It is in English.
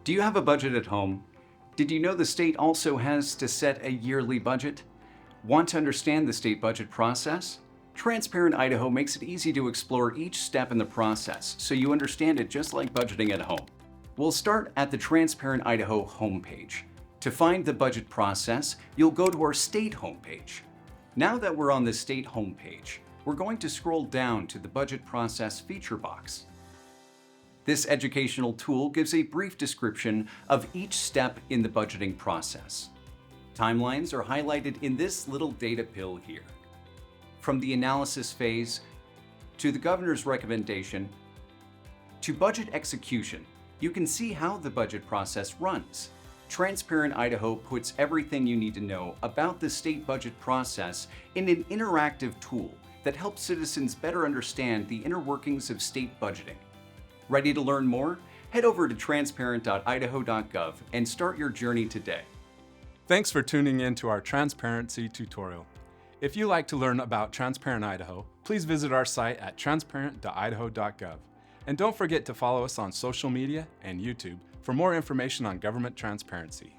Do you have a budget at home? Did you know the state also has to set a yearly budget? Want to understand the state budget process? Transparent Idaho makes it easy to explore each step in the process so you understand it just like budgeting at home. We'll start at the Transparent Idaho homepage. To find the budget process, you'll go to our state homepage. Now that we're on the state homepage, we're going to scroll down to the budget process feature box. This educational tool gives a brief description of each step in the budgeting process. Timelines are highlighted in this little data pill here. From the analysis phase, to the governor's recommendation, to budget execution, you can see how the budget process runs. Transparent Idaho puts everything you need to know about the state budget process in an interactive tool that helps citizens better understand the inner workings of state budgeting. Ready to learn more? Head over to transparent.idaho.gov and start your journey today. Thanks for tuning in to our transparency tutorial. If you'd like to learn about Transparent Idaho, please visit our site at transparent.idaho.gov. And don't forget to follow us on social media and YouTube for more information on government transparency.